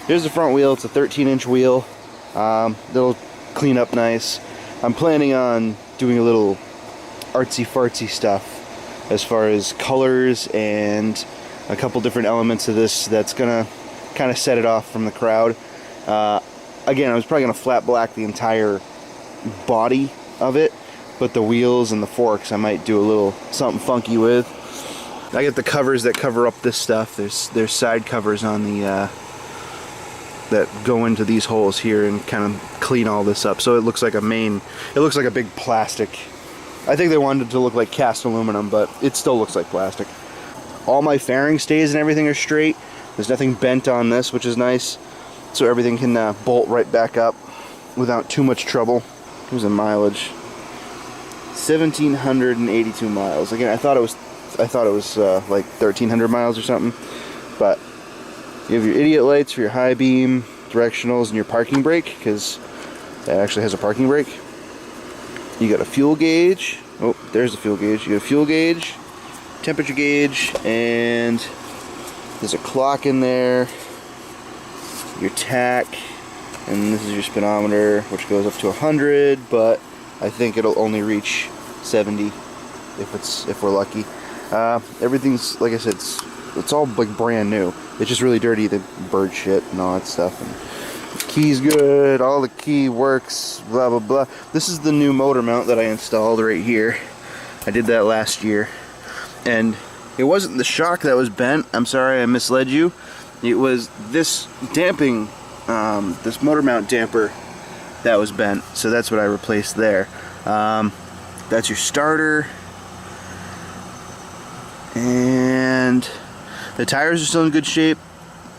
here's the front wheel. It's a 13-inch wheel. It'll clean up nice. I'm planning on doing a little artsy-fartsy stuff as far as colors and a couple different elements of this that's gonna kind of set it off from the crowd. Again, I was probably gonna flat black the entire body of it, but the wheels and the forks I might do a little something funky with. I get the covers that cover up this stuff. There's side covers on the that go into these holes here and kind of clean all this up, so it looks like a big plastic. I think they wanted it to look like cast aluminum, but it still looks like plastic. All my fairing stays and everything are straight. There's nothing bent on this, which is nice, so everything can bolt right back up without too much trouble. Here's the mileage: 1,782 miles. Again, I thought it was like 1,300 miles or something, but you have your idiot lights for your high beam, directionals, and your parking brake, because that actually has a parking brake. You got a fuel gauge. Oh, there's the fuel gauge. You got a fuel gauge, temperature gauge, and there's a clock in there. Your tach, and this is your speedometer, which goes up to 100, but I think it'll only reach 70 if we're lucky. Everything's, like I said, it's all like brand new. It's just really dirty, the bird shit and all that stuff. And the key's good, all the key works, blah blah blah. This is the new motor mount that I installed right here. I did that last year, and it wasn't the shock that was bent. I'm sorry, I misled you. It was this damping, this motor mount damper that was bent. So that's what I replaced there. That's your starter. And the tires are still in good shape.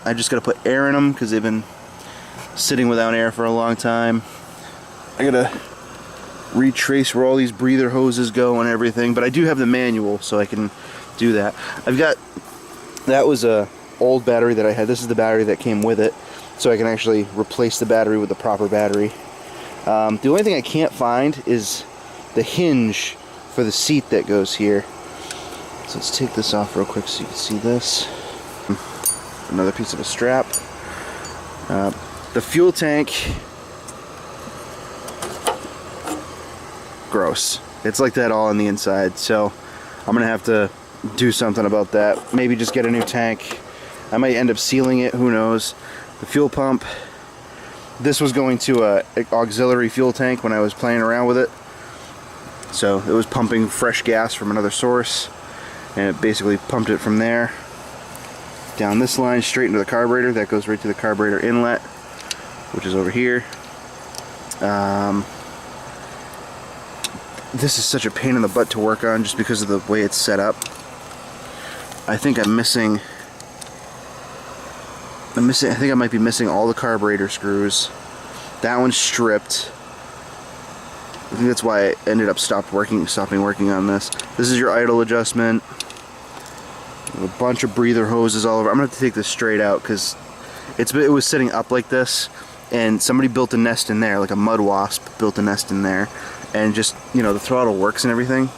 I just gotta put air in them because they've been sitting without air for a long time. I gotta retrace where all these breather hoses go and everything, but I do have the manual, so I can do that. That was a old battery that I had. This is the battery that came with it, so I can actually replace the battery with the proper battery. The only thing I can't find is the hinge for the seat that goes here. So let's take this off real quick so you can see this. Another piece of a strap. The fuel tank, gross. It's like that all on the inside, so I'm gonna have to do something about that. Maybe just get a new tank. I might end up sealing it, who knows. The fuel pump, this was going to an auxiliary fuel tank when I was playing around with it. So it was pumping fresh gas from another source, and it basically pumped it from there down this line straight into the carburetor. That goes right to the carburetor inlet, which is over here. This is such a pain in the butt to work on just because of the way it's set up. I think I'm missing, I think I might be missing all the carburetor screws. That one's stripped. I think that's why I ended up stopping working on this. This is your idle adjustment. A bunch of breather hoses all over. I'm gonna have to take this straight out because it was sitting up like this, and somebody built a nest in there, like a mud wasp built a nest in there, and just, you know, the throttle works and everything.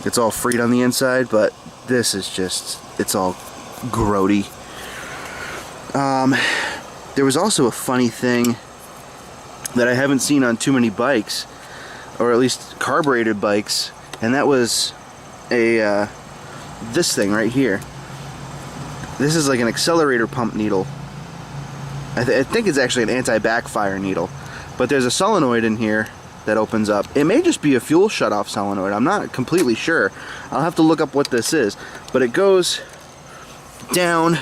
It's all freed on the inside, but this is just, it's all grody. There was also a funny thing that I haven't seen on too many bikes, or at least carbureted bikes, and that was a this thing right here. This is like an accelerator pump needle. I think it's actually an anti-backfire needle, but there's a solenoid in here that opens up. It may just be a fuel shutoff solenoid. I'm not completely sure. I'll have to look up what this is, but it goes down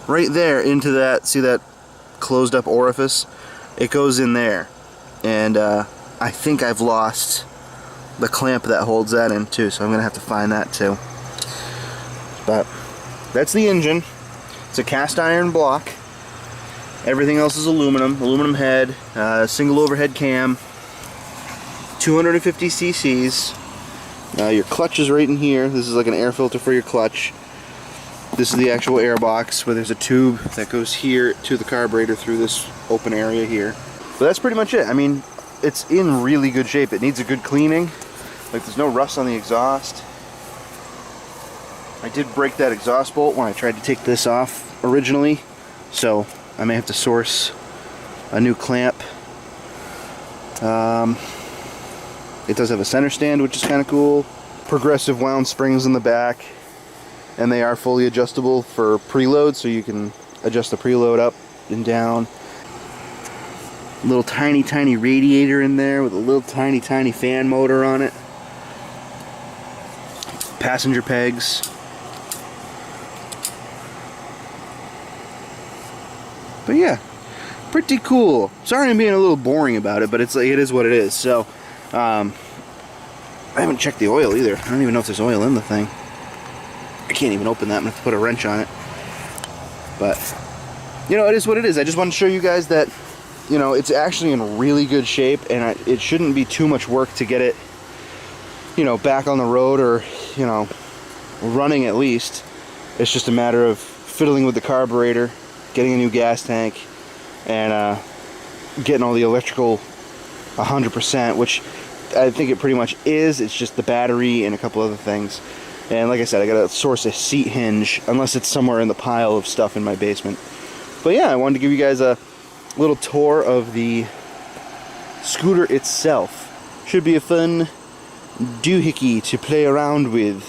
right there into that, see that closed up orifice? It goes in there, and I think I've lost the clamp that holds that in too, so I'm gonna have to find that too. But that's the engine. It's a cast iron block. Everything else is aluminum head, single overhead cam, 250 cc's. Your clutch is right in here. This is like an air filter for your clutch. This is the actual air box where there's a tube that goes here to the carburetor through this open area here. But that's pretty much it. I mean, it's in really good shape. It needs a good cleaning. Like, there's no rust on the exhaust. I did break that exhaust bolt when I tried to take this off originally, so I may have to source a new clamp. It does have a center stand, which is kind of cool. Progressive wound springs in the back, and they are fully adjustable for preload, so you can adjust the preload up and down. Little tiny radiator in there with a little tiny fan motor on it. Passenger pegs. But yeah, pretty cool. Sorry I'm being a little boring about it, but it is what it is. So I haven't checked the oil either. I don't even know if there's oil in the thing. I can't even open that. I'm gonna have to put a wrench on it. But you know, it is what it is. I just want to show you guys that, you know, it's actually in really good shape, and it shouldn't be too much work to get it, you know, back on the road, or, you know, running at least. It's just a matter of fiddling with the carburetor, getting a new gas tank, and getting all the electrical 100%, which I think it pretty much is. It's just the battery and a couple other things. And like I said, I gotta source a seat hinge, unless it's somewhere in the pile of stuff in my basement. But yeah, I wanted to give you guys a little tour of the scooter itself. Should be a fun doohickey to play around with.